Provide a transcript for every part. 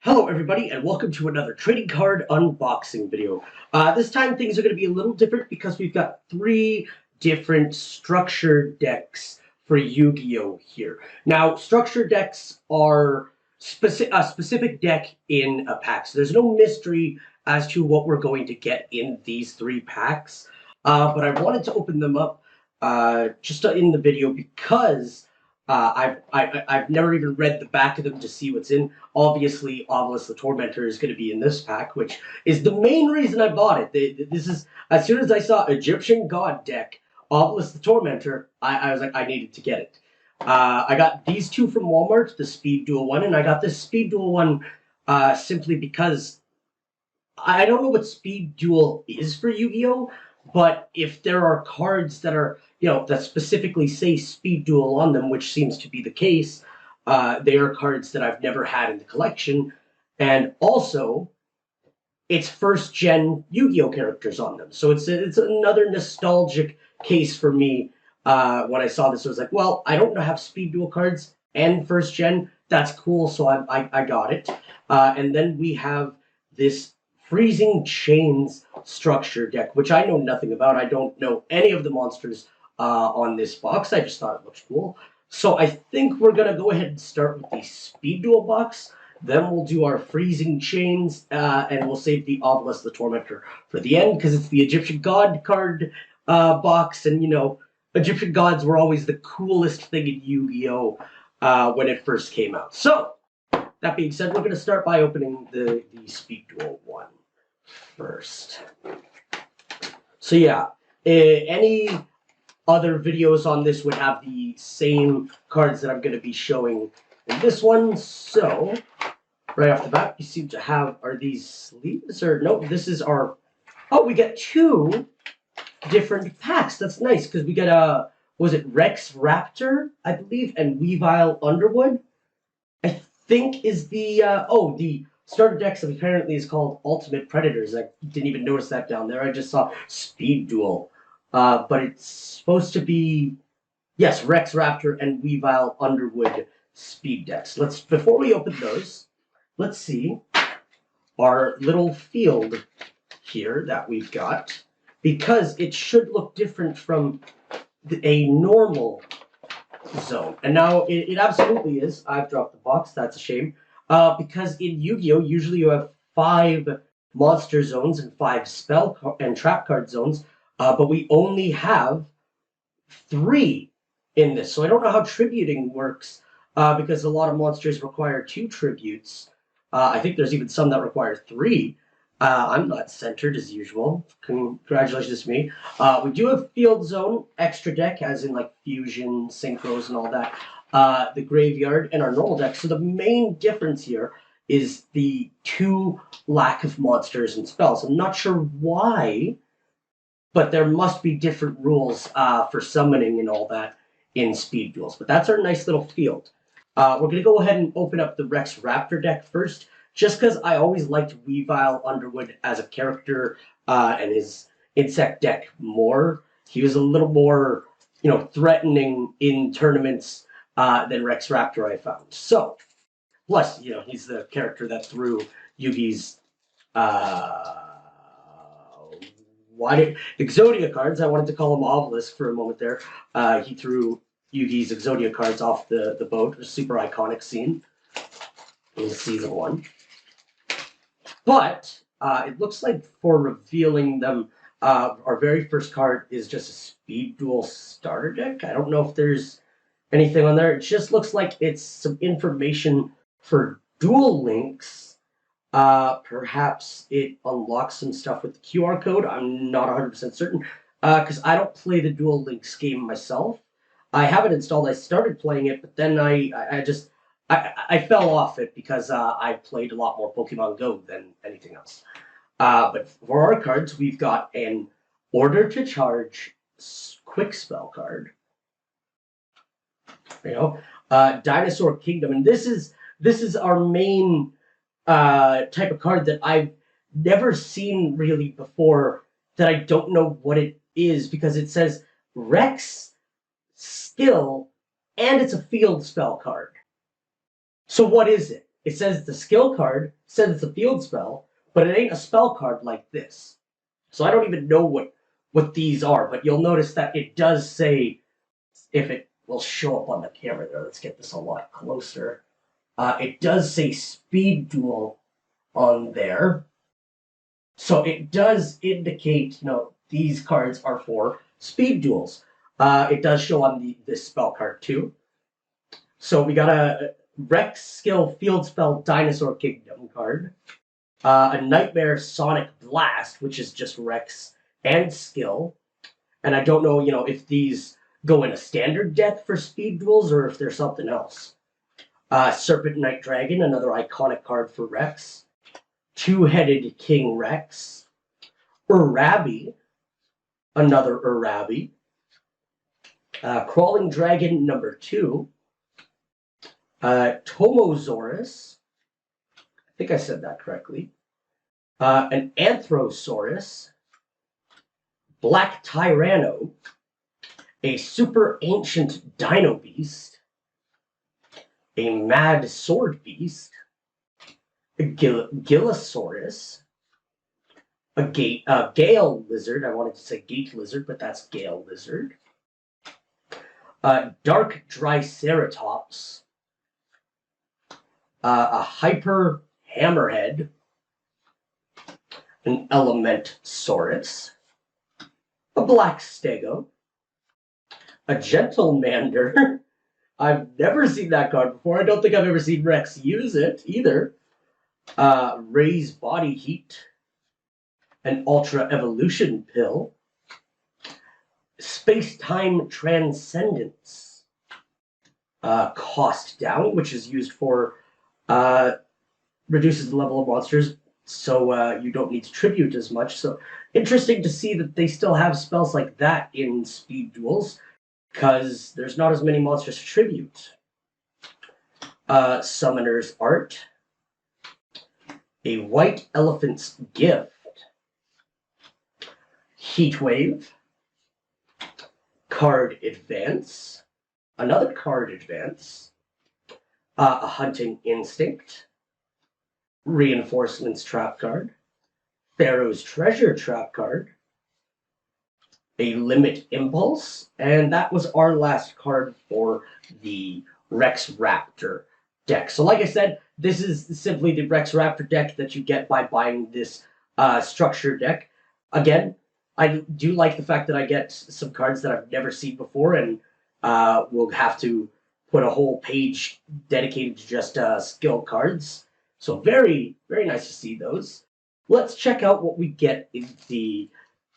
Hello everybody and welcome to another trading card unboxing video. This time things are going to be a little different because we've got three different structured decks for Yu-Gi-Oh! Here. Now, structured decks are a specific deck in a pack, so there's no mystery as to what we're going to get in these three packs. But I wanted to open them up just in the video because I've never even read the back of them to see what's in. Obviously, Obelisk the Tormentor is going to be in this pack, which is the main reason I bought it. This is, as soon as I saw Egyptian God deck, Obelisk the Tormentor, I was like, I needed to get it. I got these two from Walmart, the Speed Duel one, and I got this Speed Duel one simply because I don't know what Speed Duel is for Yu-Gi-Oh! But if there are cards that are, that specifically say Speed Duel on them, which seems to be the case, they are cards that I've never had in the collection. And also, it's first-gen Yu-Gi-Oh! Characters on them. So it's another nostalgic case for me. When I saw this, I was like, well, I don't have Speed Duel cards and first-gen. That's cool, so I got it. And then we have this Freezing Chains structure deck, which I know nothing about. I don't know any of the monsters on this box. I just thought it looked cool. So I think we're going to go ahead and start with the Speed Duel box. Then we'll do our Freezing Chains, and we'll save the Obelisk the Tormentor for the end, because it's the Egyptian God card box, and, Egyptian gods were always the coolest thing in Yu-Gi-Oh! When it first came out. So, that being said, we're going to start by opening the Speed Duel one first. So yeah, any other videos on this would have the same cards that I'm going to be showing in this one. So, right off the bat, you seem to have, are these sleeves? Or, no, this is our, oh, we get two different packs. That's nice, because we get a, was it Rex Raptor, I believe, and Weavile Underwood? I think is the, the starter decks apparently is called Ultimate Predators. I didn't even notice that down there. I just saw Speed Duel. But it's supposed to be, yes, Rex Raptor and Weavile Underwood speed decks. Before we open those, let's see our little field here that we've got, because it should look different from a normal zone. And now it absolutely is. I've dropped the box. That's a shame. Because in Yu-Gi-Oh! Usually you have 5 monster zones and 5 spell and trap card zones, but we only have 3 in this. So I don't know how tributing works, because a lot of monsters require 2 tributes. I think there's even some that require 3. I'm not centered as usual. Congratulations to me. We do have Field Zone, extra deck, as in like Fusion, Synchros, and all that. The Graveyard, and our normal deck. So the main difference here is the 2 lack of monsters and spells. I'm not sure why, but there must be different rules for summoning and all that in Speed Duels. But that's our nice little field. We're going to go ahead and open up the Rex Raptor deck first, just because I always liked Weavile Underwood as a character and his insect deck more. He was a little more, threatening in tournaments than Rex Raptor, I found. So, plus, he's the character that threw Yugi's Exodia cards. I wanted to call him Obelisk for a moment there. He threw Yugi's Exodia cards off the boat. A super iconic scene in season 1. But it looks like for revealing them, our very first card is just a Speed Duel starter deck. I don't know if there's anything on there. It just looks like it's some information for Duel Links. Perhaps it unlocks some stuff with the QR code. I'm not 100% certain, because I don't play the Duel Links game myself. I have it installed. I started playing it, but then I fell off it because I played a lot more Pokemon Go than anything else. But for our cards, we've got an Order to Charge Quick Spell card. Dinosaur Kingdom, and this is our main type of card that I've never seen really before, that I don't know what it is, because it says Rex Skill, and it's a field spell card. So what is it? it says the skill card, says it's a field spell, but it ain't a spell card like this. So I don't even know what these are, but you'll notice that it does say, if it will show up on the camera there, let's get this a lot closer. It does say Speed Duel on there. So it does indicate, these cards are for speed duels. It does show on this spell card too. So we got a Rex Skill Field Spell Dinosaur Kingdom card. A Nightmare Sonic Blast, which is just Rex and Skill. And I don't know, if these go in a standard deck for speed duels or if there's something else. Serpent Knight Dragon, another iconic card for Rex. Two-Headed King Rex. Urabi, another Urabi. Crawling Dragon number 2. Tomosaurus. I think I said that correctly. An Anthrosaurus. Black Tyranno. A Super Ancient Dino Beast. A Mad Sword Beast. A Gillosaurus. A Gale Lizard. I wanted to say Gate Lizard, but that's Gale Lizard. Dark Triceratops. A Hyper Hammerhead. An Elementosaurus. A Black Stego. A Gentlemander. I've never seen that card before. I don't think I've ever seen Rex use it either. Raise Body Heat. An Ultra Evolution Pill. Space-Time Transcendence. Cost Down, which is used for reduces the level of monsters, so you don't need to tribute as much. So interesting to see that they still have spells like that in speed duels, because there's not as many monsters to tribute. Summoner's Art. A White Elephant's Gift. Heatwave. Card Advance. Another Card Advance. A Hunting Instinct. Reinforcements Trap card. Pharaoh's Treasure Trap card. A Limit Impulse. And that was our last card for the Rex Raptor deck. So like I said, this is simply the Rex Raptor deck that you get by buying this structure deck. Again, I do like the fact that I get some cards that I've never seen before, and we'll have to put a whole page dedicated to just skill cards. So very, very nice to see those. Let's check out what we get in the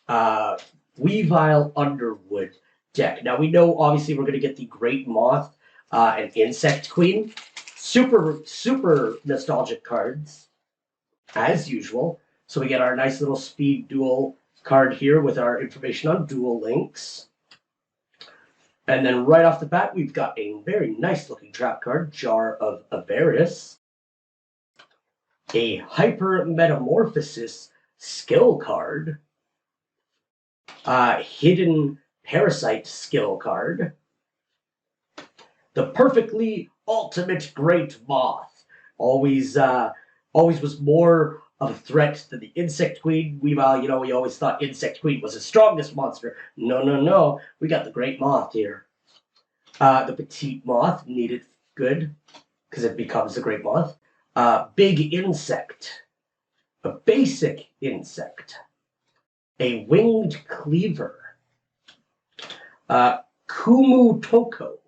Weavile Underwood deck. Now we know obviously we're going to get the Great Moth and Insect Queen. Super, super nostalgic cards, as usual. So we get our nice little speed duel card here with our information on duel links. And then right off the bat, we've got a very nice looking trap card, Jar of Avarice. A Hyper Metamorphosis skill card. Hidden Parasite skill card. The Perfectly Ultimate Great Moth. Always was more of a threat than the Insect Queen. We always thought Insect Queen was the strongest monster. No. We got the Great Moth here. The Petite Moth, needed good, because it becomes the Great Moth. Big Insect. A Basic Insect. A Winged Cleaver. Kumu Toko.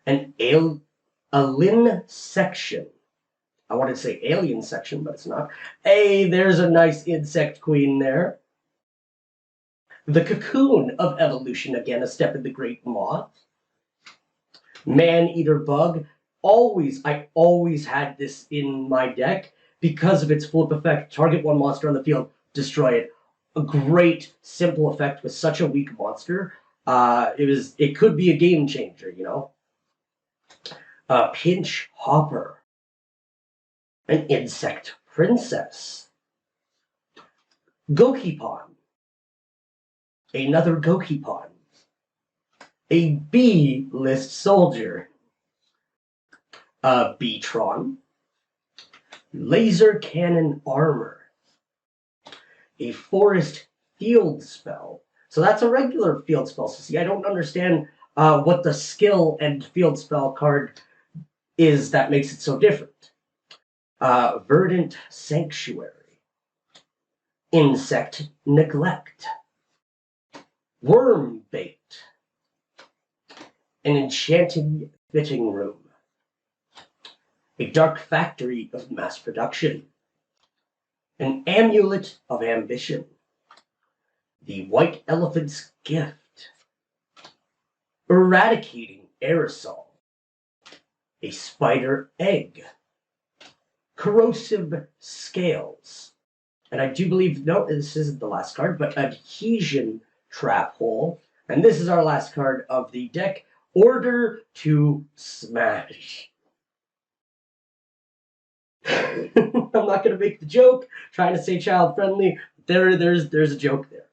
An Alien Section. I wanted to say Alien Section, but it's not. Hey, there's a nice Insect Queen there. The Cocoon of Evolution, again, a step in the Great Moth. Man-Eater Bug. I always had this in my deck because of its flip effect. Target one monster on the field, destroy it. A great, simple effect with such a weak monster. It could be a game changer, Pinch Hopper. An Insect Princess. Gokipon. Another Gokipon. A B-list soldier. B-tron, laser cannon armor, a forest field spell. So that's a regular field spell. So see, I don't understand what the skill and field spell card is that makes it so different. Verdant Sanctuary, Insect Neglect, Worm Bait, an Enchanting Fitting Room, a Dark Factory of Mass Production, an Amulet of Ambition, the White Elephant's Gift, Eradicating Aerosol, a Spider Egg, Corrosive Scales, and I do believe, no, this isn't the last card, but Adhesion Trap Hole, and this is our last card of the deck, Order to Smash. I'm not going to make the joke, trying to stay child-friendly. There's a joke there.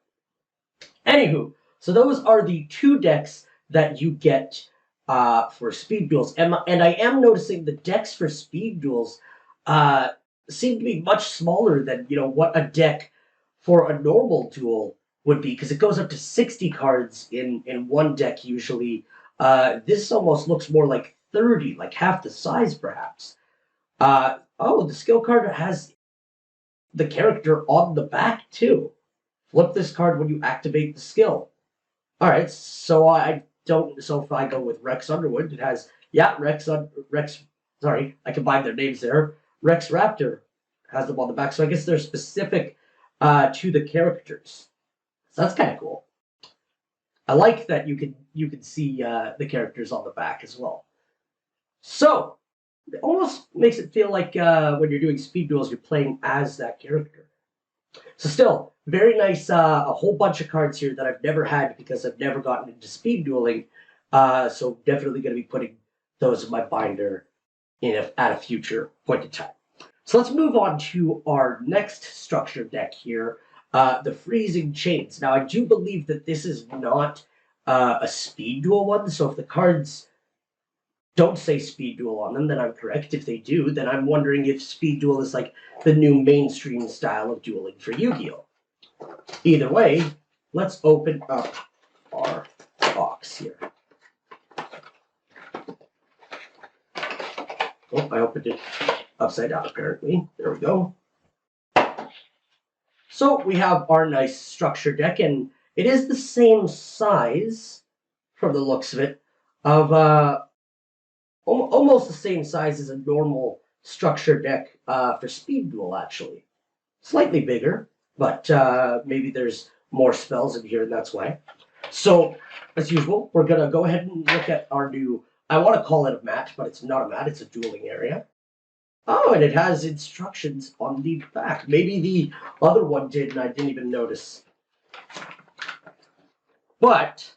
Anywho, so those are the two decks that you get for speed duels. And I am noticing the decks for speed duels seem to be much smaller than, what a deck for a normal duel would be, because it goes up to 60 cards in one deck usually. This almost looks more like 30, like half the size perhaps. Oh, the skill card has the character on the back too. Flip this card when you activate the skill. All right, so so if I go with Rex Underwood, it has, sorry, I combined their names there. Rex Raptor has them on the back, so I guess they're specific to the characters. So that's kind of cool. I like that you can see the characters on the back as well. So it almost makes it feel like when you're doing speed duels, you're playing as that character. So still, very nice, a whole bunch of cards here that I've never had because I've never gotten into speed dueling. So definitely going to be putting those in my binder at a future point in time. So let's move on to our next structure deck here, the Freezing Chains. Now, I do believe that this is not a speed duel one, so if the cards don't say speed duel on them, then I'm correct. If they do, then I'm wondering if speed duel is like the new mainstream style of dueling for Yu-Gi-Oh! Either way, let's open up our box here. Oh, I opened it upside down apparently. There we go. So we have our nice structure deck, and it is the same size, from the looks of it, of almost the same size as a normal structure deck for Speed Duel, actually. Slightly bigger, but maybe there's more spells in here, and that's why. So, as usual, we're going to go ahead and look at our new, I want to call it a mat, but it's not a mat, it's a dueling area. Oh, and it has instructions on the back. Maybe the other one did, and I didn't even notice. But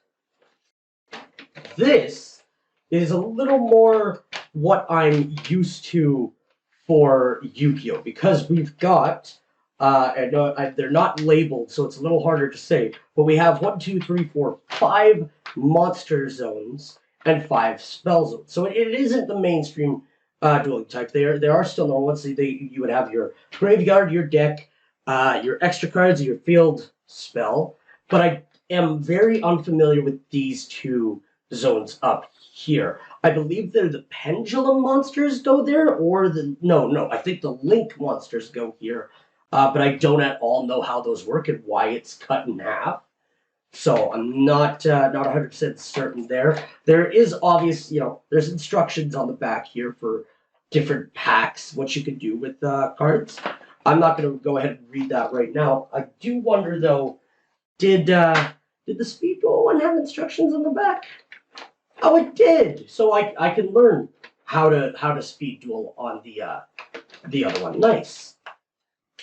this is a little more what I'm used to for Yu-Gi-Oh! Because we've got, they're not labeled, so it's a little harder to say, but we have 5 monster zones and 5 spell zones. So it isn't the mainstream dueling type. There are still normal ones. So you would have your graveyard, your deck, your extra cards, your field spell. But I am very unfamiliar with these two zones up here. I believe they're the pendulum monsters go there, or no, I think the link monsters go here. But I don't at all know how those work and why it's cut in half. So I'm not 100% certain there. There is obvious, there's instructions on the back here for different packs, what you can do with cards. I'm not going to go ahead and read that right now. I do wonder though, did the Speed Duel one have instructions on the back? Oh, it did. So I can learn how to speed duel on the other one. Nice.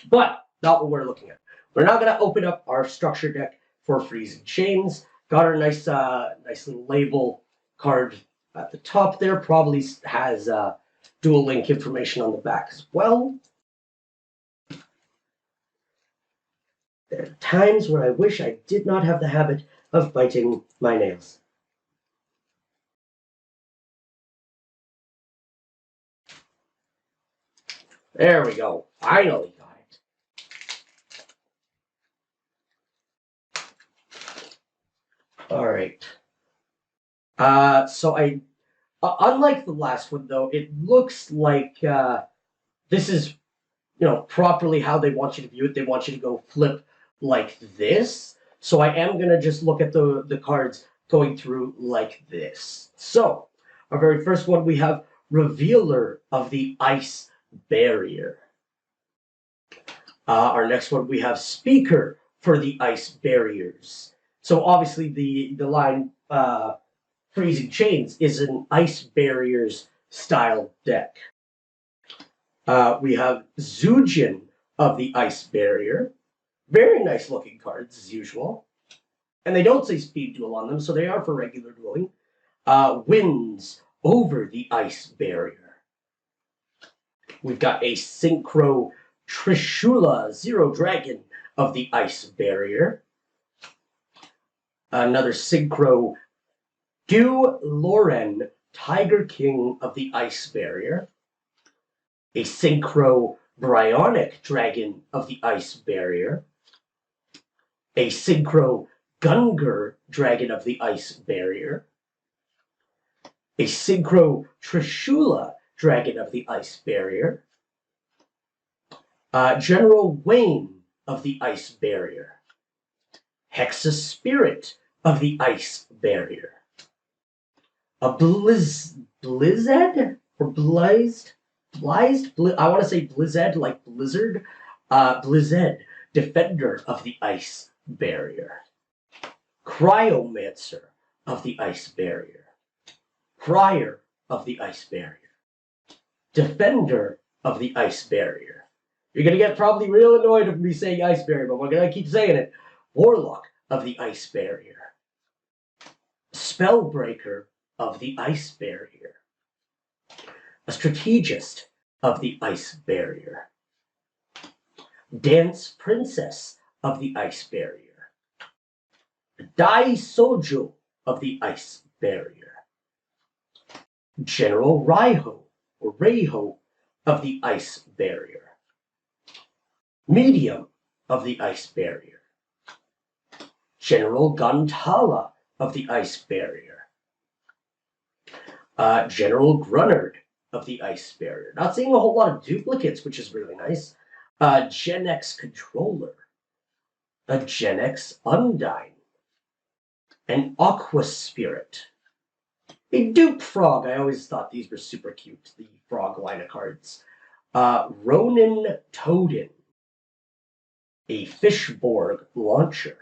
But not what we're looking at. We're now going to open up our structure deck for Freezing Chains. Got our nice little label card at the top there. Probably has Duel Link information on the back as well. There are times where I wish I did not have the habit of biting my nails. There we go. Finally got it. All right. So unlike the last one though, it looks like this is, properly how they want you to view it. They want you to go flip like this. So I am gonna just look at the cards going through like this. So our very first one, we have Revealer of the Ice Barrier. Our next one, we have Speaker for the Ice Barriers. So obviously the line Freezing Chains is an Ice Barriers style deck. We have Zujin of the Ice Barrier. Very nice looking cards as usual. And they don't say Speed Duel on them, so they are for regular dueling. Wins over the Ice Barrier. We've got a Synchro Trishula Zero Dragon of the Ice Barrier. Another Synchro Du Loren Tiger King of the Ice Barrier. A Synchro Bryonic Dragon of the Ice Barrier. A Synchro Gungur Dragon of the Ice Barrier. A Synchro Trishula Dragon of the Ice Barrier. General Wayne of the Ice Barrier. Hexa Spirit of the Ice Barrier. A Blizzed or Blized? I want to say Blizzed, like Blizzard. Blizzed, Defender of the Ice Barrier. Cryomancer of the Ice Barrier. Crier of the Ice Barrier. Defender of the Ice Barrier. You're going to get probably real annoyed of me saying Ice Barrier, but we're going to keep saying it. Warlock of the Ice Barrier. Spellbreaker of the Ice Barrier. A Strategist of the Ice Barrier. Dance Princess of the Ice Barrier. Dai Sojo of the Ice Barrier. General Raiho or Reiho of the Ice Barrier. Medium of the Ice Barrier. General Gantala of the Ice Barrier. General Grunnard of the Ice Barrier. Not seeing a whole lot of duplicates, which is really nice. Gen X Controller. A Gen X Undyne. An Aqua Spirit. A Dupe Frog. I always thought these were super cute, the frog line of cards. Ronin Toadin. A Fishborg Launcher.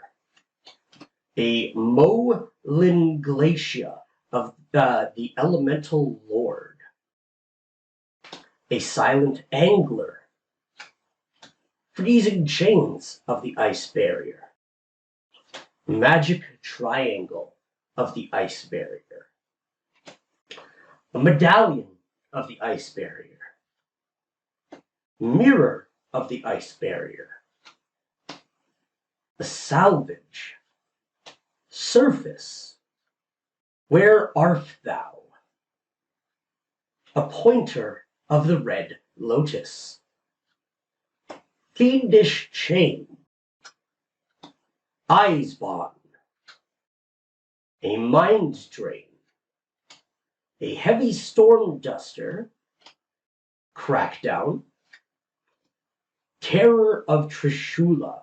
A Molin Glacia of the Elemental Lord. A Silent Angler. Freezing Chains of the Ice Barrier. Magic Triangle of the Ice Barrier. A Medallion of the Ice Barrier. Mirror of the Ice Barrier. A Salvage. Surface. Where art thou? A Pointer of the Red Lotus. Fiendish Chain. Eyesbond. A Mind Drain. A Heavy Storm Duster. Crackdown. Terror of Trishula.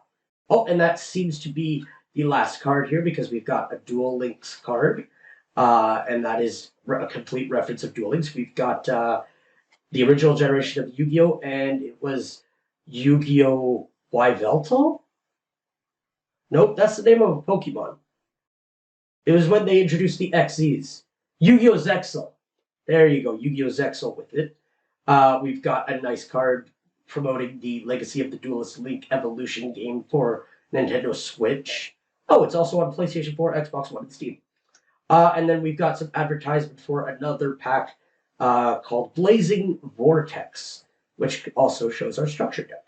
Oh, and that seems to be the last card here because we've got a Duel Links card. And that is a complete reference of Duel Links. We've got the original generation of Yu-Gi-Oh! And it was Yu-Gi-Oh! Yveltal? Nope, that's the name of a Pokemon. It was when they introduced the XEs. Yu-Gi-Oh! Zexal. There you go, Yu-Gi-Oh! Zexal with it. We've got a nice card promoting the Legacy of the Duelist Link Evolution game for Nintendo Switch. Oh, it's also on PlayStation 4, Xbox One, and Steam. And then we've got some advertisement for another pack called Blazing Vortex, which also shows our structure deck.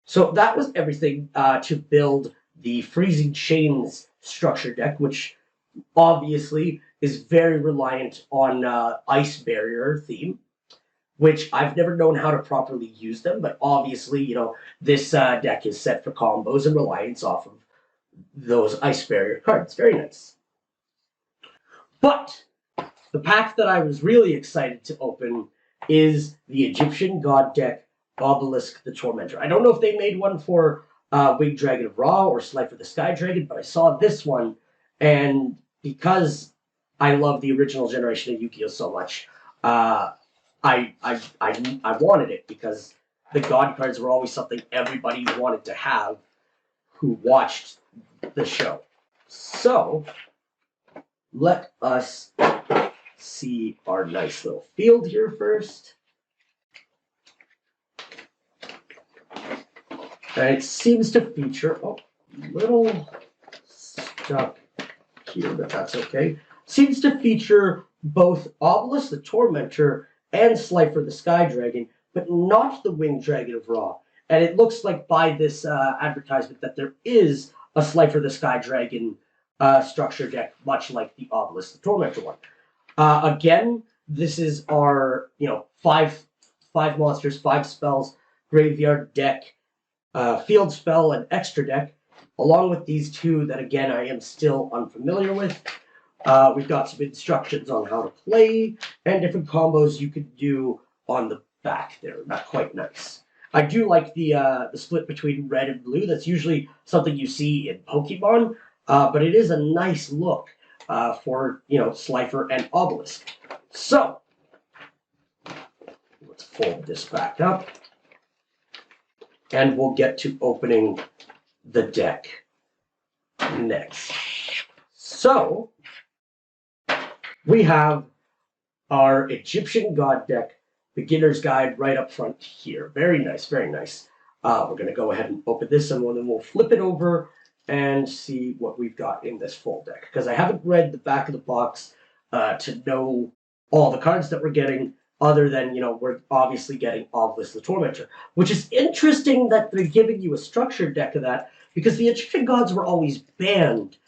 So that was everything to build the Freezing Chains structure deck, which obviously is very reliant on Ice Barrier theme. which I've never known how to properly use them, but obviously, this deck is set for combos and reliance off of those ice barrier cards. Very nice. But the pack that I was really excited to open is the Egyptian God deck, Obelisk the Tormentor. I don't know if they made one for Winged Dragon of Ra or Slifer the Sky Dragon, but I saw this one, and because I love the original generation of Yu-Gi-Oh so much, I wanted it because the God cards were always something everybody wanted to have who watched the show. So let us see our nice little field here first. And it seems to feature a little stuck here, but that's okay. Seems to feature both Obelisk the Tormentor and Slifer the Sky Dragon, but not the Winged Dragon of Ra. And it looks like by this advertisement that there is a Slifer the Sky Dragon structure deck, much like the Obelisk the Tormentor one. Again, this is our five monsters, 5 spells, graveyard deck, field spell, and extra deck, along with these 2 that again I am still unfamiliar with. We've got some instructions on how to play and different combos you could do on the back there. Not quite nice. I do like the split between red and blue. That's usually something you see in Pokemon, but it is a nice look for Slifer and Obelisk. So let's fold this back up, and we'll get to opening the deck next. So we have our Egyptian God deck beginner's guide right up front here. Very nice, very nice. We're going to go ahead and open this, and then we'll flip it over and see what we've got in this full deck. Because I haven't read the back of the box to know all the cards that we're getting, other than, we're obviously getting Obelisk the Tormentor. Which is interesting that they're giving you a structured deck of that, because the Egyptian gods were always banned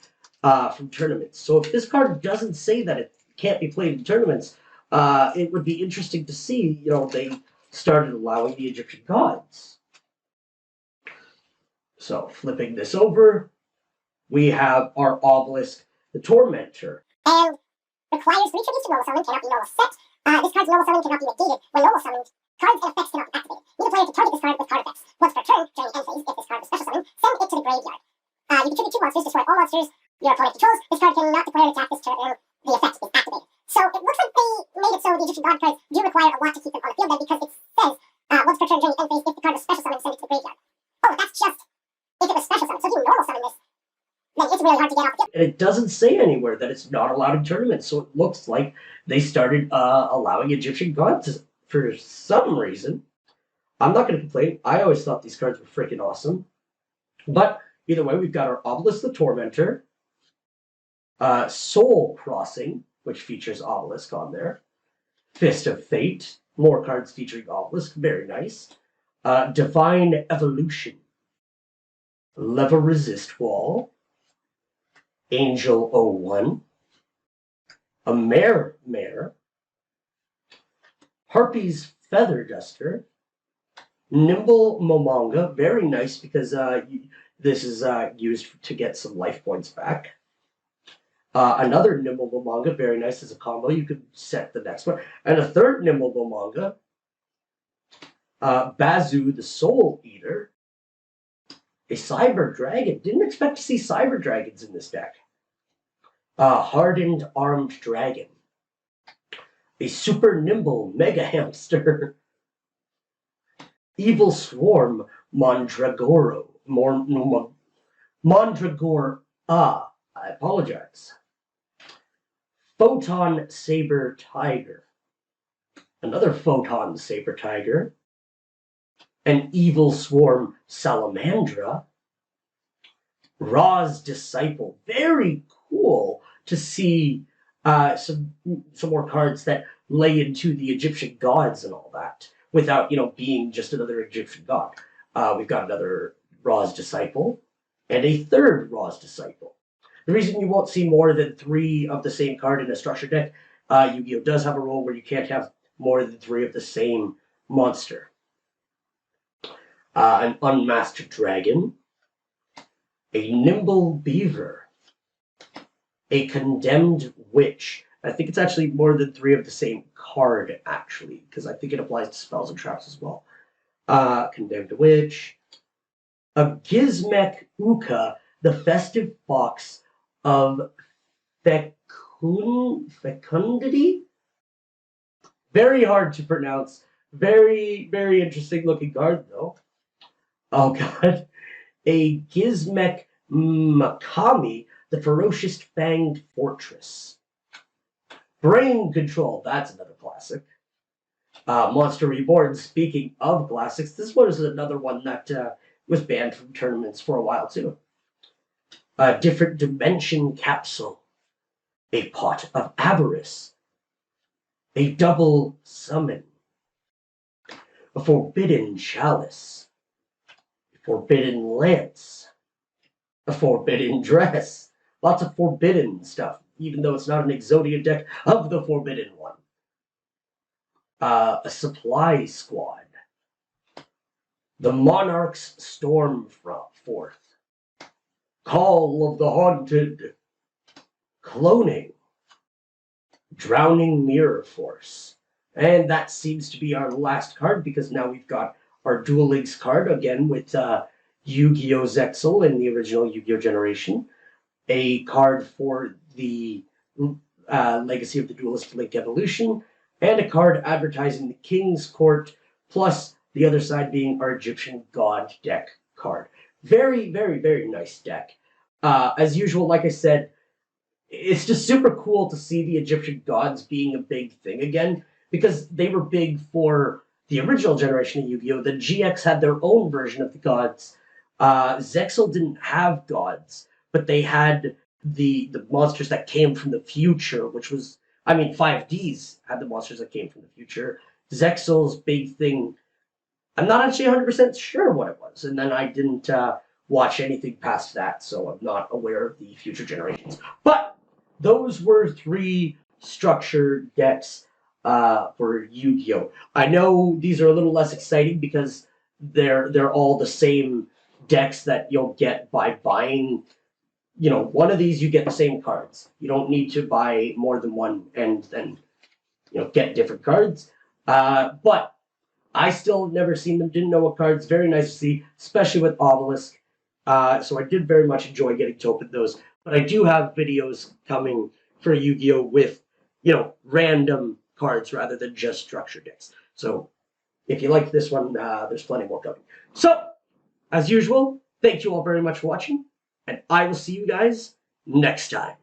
from tournaments. So if this card doesn't say that it can't be played in tournaments, it would be interesting to see, they started allowing the Egyptian gods. So, flipping this over, we have our Obelisk the Tormentor. And requires 3 tributes to normal summon, cannot be normal set. This card's normal summon cannot be negated when normal summoned. Cards and effects cannot be activated. Need a player to target this card with card effects. Once per turn, during end phase, if this card is special summoned, send it to the graveyard. You contribute 2 monsters, destroy all monsters your opponent controls. This card cannot declare an attack this turn, the effect is activated. So it looks like they made it so the Egyptian God cards do require a lot to keep them on the field then, because it says, once per turn during end phase, if the card is special summoned, send it to the graveyard. Oh, that's just if it was special summoned. So if you normal summon this, then it's really hard to get off the field. And it doesn't say anywhere that it's not allowed in tournaments, so it looks like they started allowing Egyptian gods for some reason. I'm not going to complain. I always thought these cards were freaking awesome. But either way, we've got our Obelisk the Tormentor, Soul Crossing, which features Obelisk on there, Fist of Fate, more cards featuring Obelisk, very nice, Divine Evolution, Level Resist Wall, Angel 01, a Mare, Harpy's Feather Duster, Nimble Momonga, very nice because this is used to get some life points back. Another Nimble Momonga, very nice as a combo. You could set the next one. And a third Nimble Momonga, Bazu the Soul Eater, a Cyber Dragon. Didn't expect to see Cyber Dragons in this deck. Hardened Armed Dragon, a Super Nimble Mega Hamster, Evil Swarm Mandragora. I apologize. Photon Saber Tiger. Another Photon Saber Tiger. An Evil Swarm Salamandra. Ra's Disciple. Very cool to see some more cards that lay into the Egyptian gods and all that, without, being just another Egyptian god. We've got another Ra's Disciple, and a third Ra's Disciple. The reason you won't see more than 3 of the same card in a structured deck, Yu-Gi-Oh! Does have a rule where you can't have more than 3 of the same monster. An unmasked dragon, a nimble beaver, a condemned witch. I think it's actually more than 3 of the same card, actually, because I think it applies to spells and traps as well. Condemned witch, a Gizmek Uka, the festive fox of fecundity. Very hard to pronounce. Very, very interesting looking card, though. Oh god. A Gizmek Makami, the ferocious fanged fortress. Brain Control, that's another classic. Monster Reborn, speaking of classics, this one is another one that was banned from tournaments for a while too. A Different Dimension Capsule. A Pot of Avarice. A Double Summon. A Forbidden Chalice. A Forbidden Lance. A Forbidden Dress. Lots of forbidden stuff, even though it's not an Exodia deck of the forbidden one. A Supply Squad. The Monarch's Storm Forth. Call of the Haunted. Cloning. Drowning Mirror Force. And that seems to be our last card, because now we've got our Duel Links card, again with Yu-Gi-Oh! Zexal in the original Yu-Gi-Oh! Generation. A card for the Legacy of the Duelist Link Evolution. And a card advertising the King's Court, plus the other side being our Egyptian God deck card. Very, very, very nice deck. As usual, like I said, it's just super cool to see the Egyptian gods being a big thing again, because they were big for the original generation of Yu-Gi-Oh! The GX had their own version of the gods. Zexal didn't have gods, but they had the monsters that came from the future, which was, 5Ds had the monsters that came from the future. Zexal's big thing, I'm not actually 100% sure what it was, and then I didn't watch anything past that, so I'm not aware of the future generations. But those were 3 structured decks for Yu-Gi-Oh! I know these are a little less exciting because they're all the same decks that you'll get by buying, one of these. You get the same cards. You don't need to buy more than one and then, get different cards. But I still have never seen them, didn't know what cards. Very nice to see, especially with Obelisk. So I did very much enjoy getting to open those. But I do have videos coming for Yu-Gi-Oh! With, random cards rather than just structured decks. So if you like this one, there's plenty more coming. So, as usual, thank you all very much for watching, and I will see you guys next time.